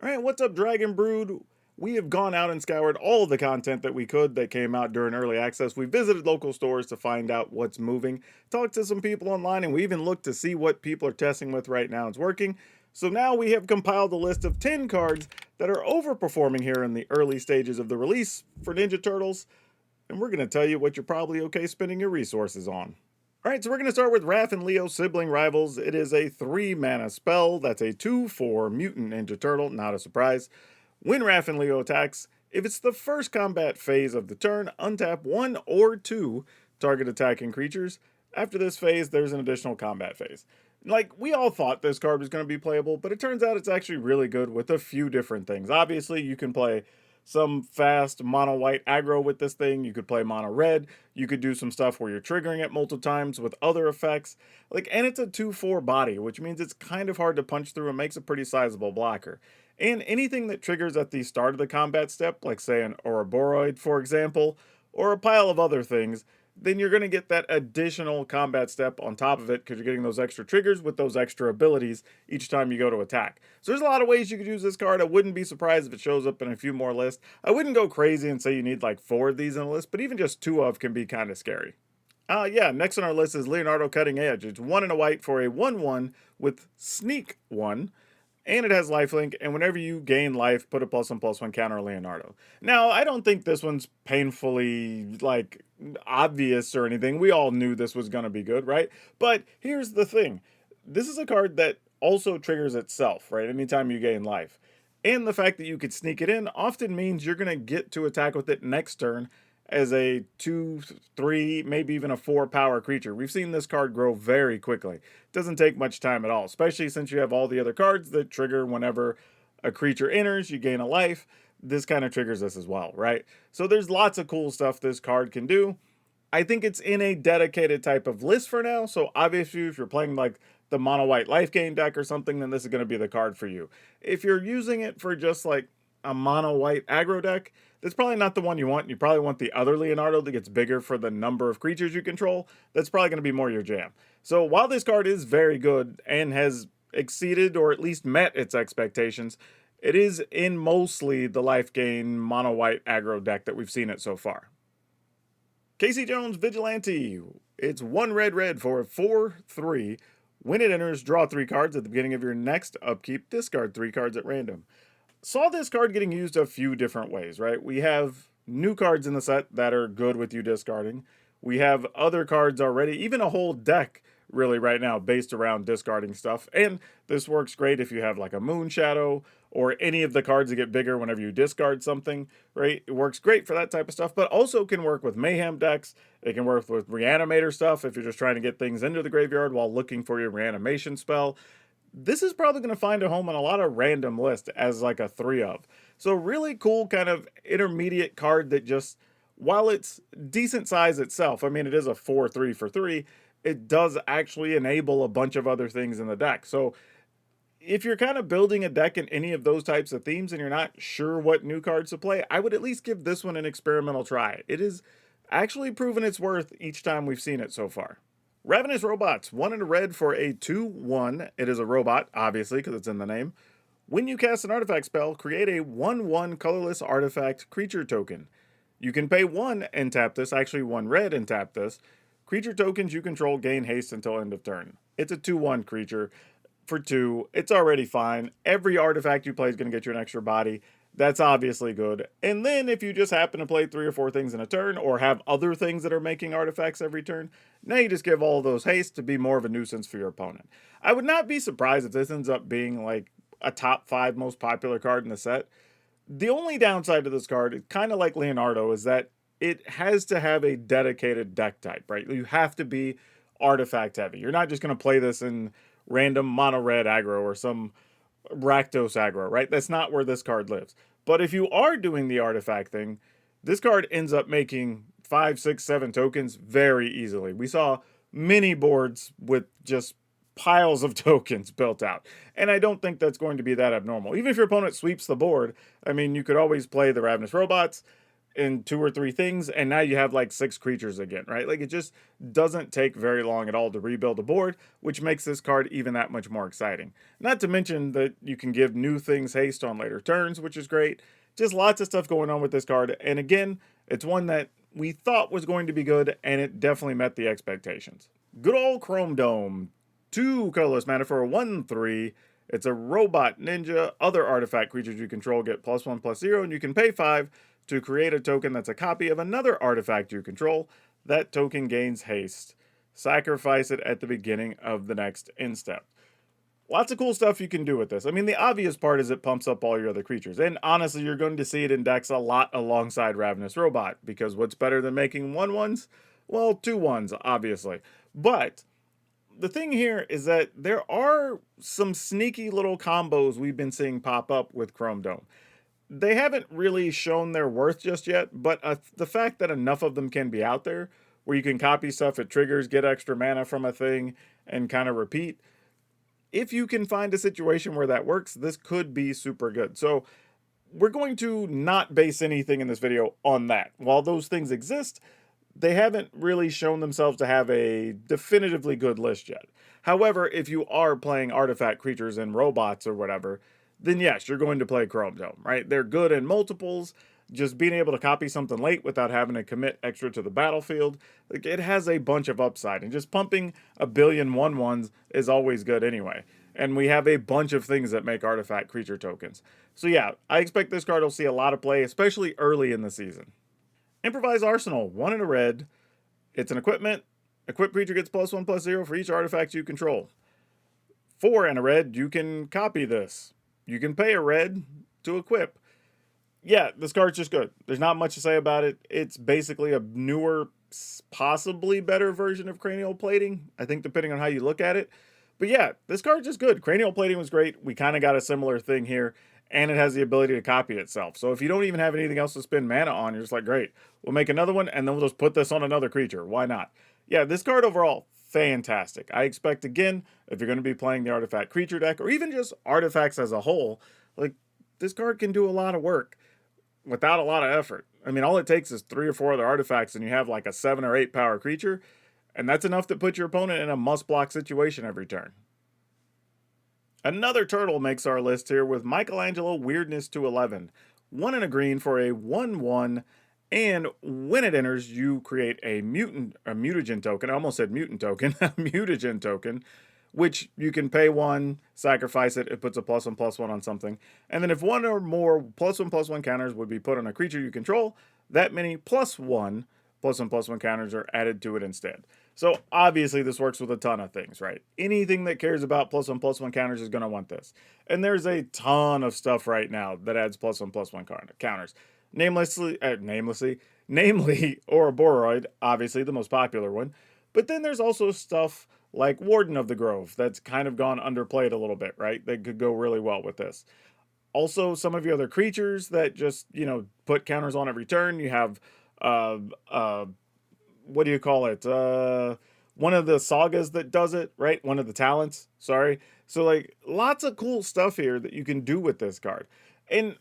Alright, what's up, Dragon Brood? We have gone out and scoured all the content that we could that came out during early access. We visited local stores to find out what's moving, talked to some people online, and we even looked to see what people are testing with right now. It's working. So now we have compiled a list of 10 cards that are overperforming here in the early stages of the release for Ninja Turtles. And we're going to tell you what you're probably okay spending your resources on. Alright, so we're going to start with Raph and Leo, Sibling Rivals. It is a 3-mana spell. That's a 2/4 Mutant Ninja Turtle, not a surprise. When Raph and Leo attacks, if it's the first combat phase of the turn, untap 1 or 2 target attacking creatures. After this phase, there's an additional combat phase. Like, we all thought this card was going to be playable, but it turns out it's actually really good with a few different things. Obviously, you can play some fast mono white aggro with this thing. You could play mono red. You could do some stuff where you're triggering it multiple times with other effects. And it's a 2/4 body, which means it's kind of hard to punch through and makes a pretty sizable blocker. And anything that triggers at the start of the combat step, like say an Ouroboros, for example, or a pile of other things, then you're going to get that additional combat step on top of it because you're getting those extra triggers with those extra abilities each time you go to attack. So there's a lot of ways you could use this card. I wouldn't be surprised if it shows up in a few more lists. I wouldn't go crazy and say you need like 4 of these in a list, but even just 2 of can be kind of scary. Yeah, next on our list is Leonardo Cutting Edge. It's 1 and a white for a 1/1 with Sneak 1. And it has lifelink, and whenever you gain life, put a +1/+1 counter on Leonardo. Now, I don't think this one's painfully, obvious or anything. We all knew this was going to be good, right? But here's the thing. This is a card that also triggers itself, right? Anytime you gain life. And the fact that you could sneak it in often means you're going to get to attack with it next turn as a 2, 3, maybe even a 4 power creature. We've seen this card grow very quickly. It doesn't take much time at all, especially since you have all the other cards that trigger whenever a creature enters, you gain a life. This kind of triggers this as well, right? So there's lots of cool stuff this card can do. I think it's in a dedicated type of list for now, so obviously if you're playing like the mono white life gain deck or something, then this is going to be the card for you. If you're using it for just like a mono white aggro deck, that's probably not the one you want. You probably want the other Leonardo that gets bigger for the number of creatures you control. That's probably going to be more your jam. So while this card is very good and has exceeded or at least met its expectations, it is in mostly the life gain mono white aggro deck that we've seen it so far. Casey Jones Vigilante. It's 1 red for a 4/3. When it enters, draw 3 cards. At the beginning of your next upkeep, discard 3 cards at random. Saw this card getting used a few different ways, right? We have new cards in the set that are good with you discarding. We have other cards already, even a whole deck really right now based around discarding stuff. And this works great if you have like a Moon Shadow or any of the cards that get bigger whenever you discard something, right? It works great for that type of stuff, but also can work with Mayhem decks. It can work with Reanimator stuff if you're just trying to get things into the graveyard while looking for your reanimation spell. This is probably going to find a home on a lot of random lists as like a 3 of. So really cool kind of intermediate card that just, while it's decent size itself, I mean, it is a 4/3 for 3, it does actually enable a bunch of other things in the deck. So if you're kind of building a deck in any of those types of themes and you're not sure what new cards to play, I would at least give this one an experimental try. It is actually proven its worth each time we've seen it so far. Ravenous Robots, 1 and a red for a 2/1. It is a robot, obviously, because it's in the name. When you cast an artifact spell, create a 1/1 colorless artifact creature token. You can pay 1 and tap this, actually 1 red and tap this. Creature tokens you control gain haste until end of turn. It's a 2/1 creature for 2. It's already fine. Every artifact you play is going to get you an extra body. That's obviously good. And then if you just happen to play 3 or 4 things in a turn or have other things that are making artifacts every turn, now you just give all of those haste to be more of a nuisance for your opponent. I would not be surprised if this ends up being like a top 5 most popular card in the set. The only downside to this card, kind of like Leonardo, is that it has to have a dedicated deck type, right? You have to be artifact heavy. You're not just going to play this in random mono red aggro or some Rakdos aggro, right? That's not where this card lives. But if you are doing the artifact thing, this card ends up making 5, 6, 7 tokens very easily. We saw mini boards with just piles of tokens built out. And I don't think that's going to be that abnormal. Even if your opponent sweeps the board, I mean, you could always play the Ravenous Robots in 2 or 3 things, and now you have like 6 creatures again, right? Like it just doesn't take very long at all to rebuild a board, which makes this card even that much more exciting. Not to mention that you can give new things haste on later turns, which is great. Just lots of stuff going on with this card, and again, it's one that we thought was going to be good, and it definitely met the expectations. Good old Chrome Dome. 2 colorless mana for a 1/3. It's a robot ninja. Other artifact creatures you control get +1/+0, and you can pay 5 to create a token that's a copy of another artifact you control. That token gains haste. Sacrifice it at the beginning of the next end step. Lots of cool stuff you can do with this. I mean, the obvious part is it pumps up all your other creatures. And honestly, you're going to see it in decks a lot alongside Ravenous Robot, because what's better than making 1/1s? Well, 2/1s, obviously. But the thing here is that there are some sneaky little combos we've been seeing pop up with Chrome Dome. They haven't really shown their worth just yet, but the fact that enough of them can be out there where you can copy stuff at triggers, get extra mana from a thing, and kind of repeat, if you can find a situation where that works, this could be super good. So we're going to not base anything in this video on that. While those things exist, they haven't really shown themselves to have a definitively good list yet. However, if you are playing artifact creatures and robots or whatever, then yes, you're going to play Chrome Dome, right? They're good in multiples. Just being able to copy something late without having to commit extra to the battlefield, like, it has a bunch of upside. And just pumping a billion 1/1s is always good anyway. And we have a bunch of things that make artifact creature tokens. So yeah, I expect this card will see a lot of play, especially early in the season. Improvised Arsenal, 1 in a red. It's an equipment. Equipped creature gets +1/+0 for each artifact you control. 4 in a red, you can copy this. You can pay a red to equip. Yeah, this card's just good. There's not much to say about it. It's basically a newer, possibly better version of cranial plating, I think, depending on how you look at it. But yeah, this card's just good. Cranial plating was great. We kind of got a similar thing here, and it has the ability to copy itself. So if you don't even have anything else to spend mana on, you're just like, great, we'll make another one, and then we'll just put this on another creature. Why not? Yeah, this card overall, fantastic. I expect, again, if you're going to be playing the artifact creature deck, or even just artifacts as a whole, like, this card can do a lot of work without a lot of effort. I mean, all it takes is 3 or 4 other artifacts, and you have like a 7 or 8 power creature, and that's enough to put your opponent in a must-block situation every turn. Another turtle makes our list here with Michelangelo Weirdness to 11. 1 in a green for a 1/1, and when it enters, you create a mutagen token. I almost said mutant token, a mutagen token, which you can pay 1, sacrifice it, it puts a +1/+1 on something. And then if 1 or more +1/+1 counters would be put on a creature you control, that many +1 +1/+1 counters are added to it instead. So obviously this works with a ton of things, right? Anything that cares about +1/+1 counters is going to want this. And there's a ton of stuff right now that adds +1/+1 counters. Namely Ouroboros, obviously the most popular one. But then there's also stuff like Warden of the Grove that's kind of gone underplayed a little bit, right? That could go really well with this. Also, some of your other creatures that just, put counters on every turn. You have, what do you call it? One of the sagas that does it, right? One of the talents, sorry. So, like, lots of cool stuff here that you can do with this card. And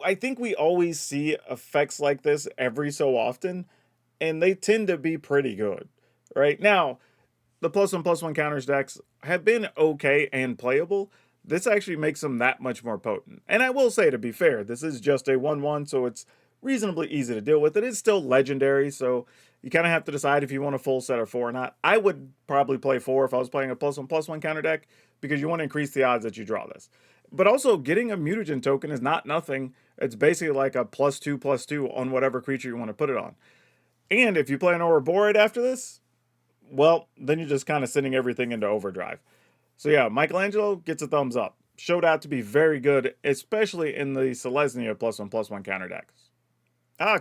I think we always see effects like this every so often, and they tend to be pretty good, right? Now, the +1/+1 counters decks have been okay and playable. This actually makes them that much more potent. And I will say, to be fair, this is just a 1/1, so it's reasonably easy to deal with. It is still legendary, so you kind of have to decide if you want a full set of 4 or not. I would probably play 4 if I was playing a +1/+1 counter deck, because you want to increase the odds that you draw this. But also, getting a mutagen token is not nothing. It's basically like a +2/+2 on whatever creature you want to put it on. And if you play an Ouroboros after this, well, then you're just kind of sending everything into overdrive. So yeah, Michelangelo gets a thumbs up. Showed out to be very good, especially in the Selesnya +1/+1 counter decks.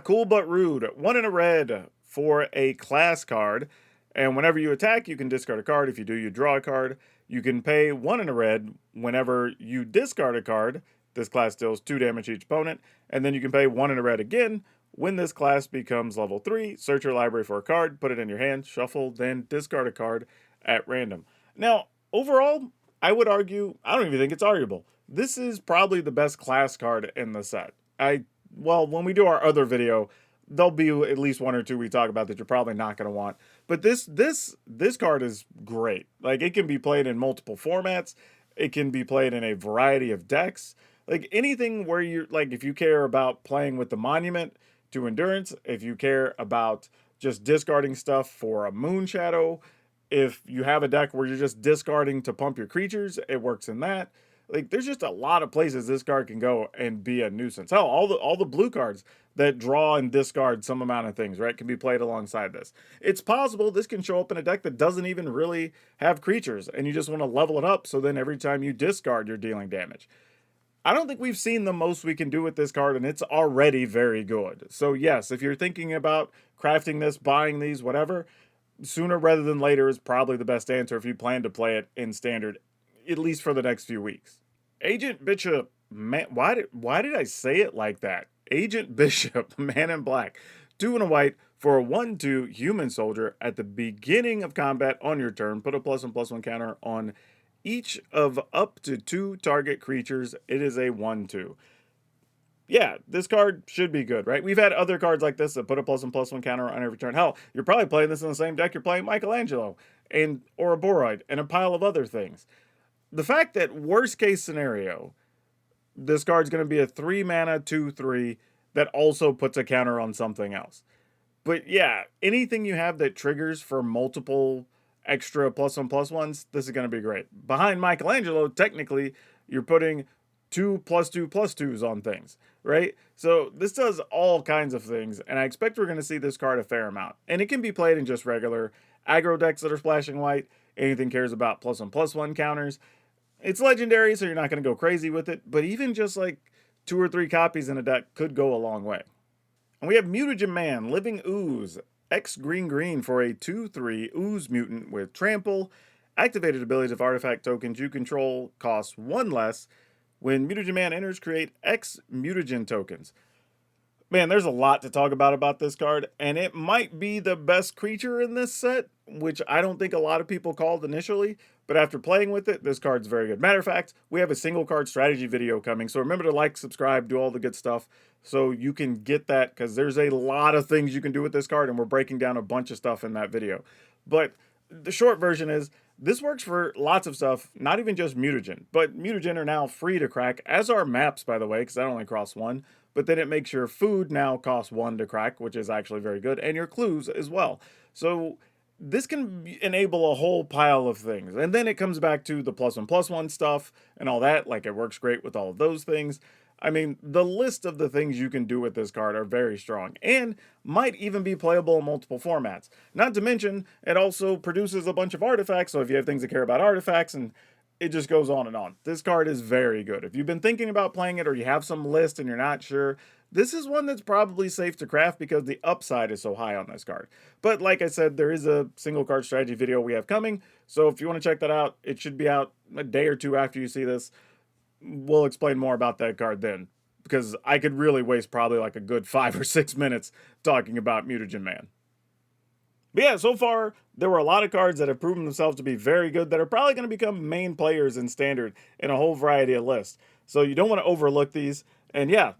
Cool but rude. 1 in a red for a class card. And whenever you attack, you can discard a card. If you do, you draw a card. You can pay 1 in a red whenever you discard a card. This class deals 2 damage to each opponent. And then you can pay 1 in a red again when this class becomes level 3. Search your library for a card, put it in your hand, shuffle, then discard a card at random. Now, overall, I would argue, I don't even think it's arguable, this is probably the best class card in the set. I well, when we do our other video, there'll be at least one or two we talk about that you're probably not going to want. But this card is great. Like, it can be played in multiple formats. It can be played in a variety of decks. Like, anything where you're like, if you care about playing with the monument to endurance, if you care about just discarding stuff for a moon shadow, if you have a deck where you're just discarding to pump your creatures, it works in that. Like, there's just a lot of places this card can go and be a nuisance. Hell, all the blue cards that draw and discard some amount of things, right, can be played alongside this. It's possible this can show up in a deck that doesn't even really have creatures, and you just want to level it up so then every time you discard, you're dealing damage. I don't think we've seen the most we can do with this card, and it's already very good. So yes, if you're thinking about crafting this, buying these, whatever, sooner rather than later is probably the best answer if you plan to play it in standard, at least for the next few weeks. Agent Bishop, man, why did I say it like that? Agent Bishop, man in black, 2 and a white for a 1/2 human soldier. At the beginning of combat on your turn, put a +1/+1 counter on each of up to 2 target creatures. It is a 1/2. Yeah, this card should be good, right? We've had other cards like this that put a +1/+1 counter on every turn. Hell, you're probably playing this in the same deck you're playing Michelangelo and or a Boroid and a pile of other things. The fact that worst case scenario, this card's going to be a 3 mana 2/3 that also puts a counter on something else. But yeah, anything you have that triggers for multiple extra +1/+1s, this is going to be great. Behind Michelangelo, technically, you're putting 2+2/+2s on things, right? So this does all kinds of things, and I expect we're going to see this card a fair amount. And it can be played in just regular aggro decks that are splashing white. Anything cares about +1/+1 counters. It's legendary, so you're not going to go crazy with it, but even just like 2 or 3 copies in a deck could go a long way. And we have Mutagen Man, Living Ooze, X green for a 2/3 Ooze Mutant with Trample. Activated abilities of artifact tokens you control cost 1 less. When Mutagen Man enters, create X Mutagen tokens. Man, there's a lot to talk about this card, and it might be the best creature in this set, which I don't think a lot of people called initially, but after playing with it, this card's very good. Matter of fact, we have a single card strategy video coming, so remember to like, subscribe, do all the good stuff so you can get that, because there's a lot of things you can do with this card, and we're breaking down a bunch of stuff in that video. But the short version is, this works for lots of stuff, not even just Mutagen, but Mutagen are now free to crack, as are maps, by the way, because that only costs 1. But then it makes your food now cost 1 to crack, which is actually very good, and your clues as well. So this can enable a whole pile of things. And then it comes back to the +1/+1 stuff and all that. Like, it works great with all of those things. I mean, the list of the things you can do with this card are very strong and might even be playable in multiple formats. Not to mention, it also produces a bunch of artifacts. So if you have things that care about artifacts, and it just goes on and on. This card is very good. If you've been thinking about playing it or you have some list and you're not sure, this is one that's probably safe to craft because the upside is so high on this card. But like I said, there is a single card strategy video we have coming. So if you want to check that out, it should be out a day or two after you see this. We'll explain more about that card then, because I could really waste probably like a good 5 or 6 minutes talking about Mutagen Man. But yeah, so far, there were a lot of cards that have proven themselves to be very good that are probably going to become main players in Standard in a whole variety of lists. So you don't want to overlook these. And yeah,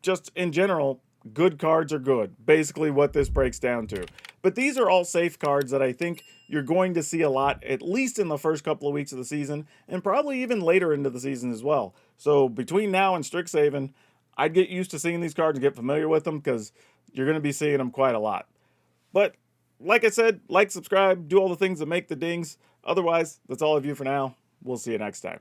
just in general, good cards are good. Basically what this breaks down to. But these are all safe cards that I think you're going to see a lot, at least in the first couple of weeks of the season, and probably even later into the season as well. So between now and Strixhaven, I'd get used to seeing these cards and get familiar with them, because you're going to be seeing them quite a lot. But like I said, like, subscribe, do all the things that make the dings. Otherwise, that's all of you for now. We'll see you next time.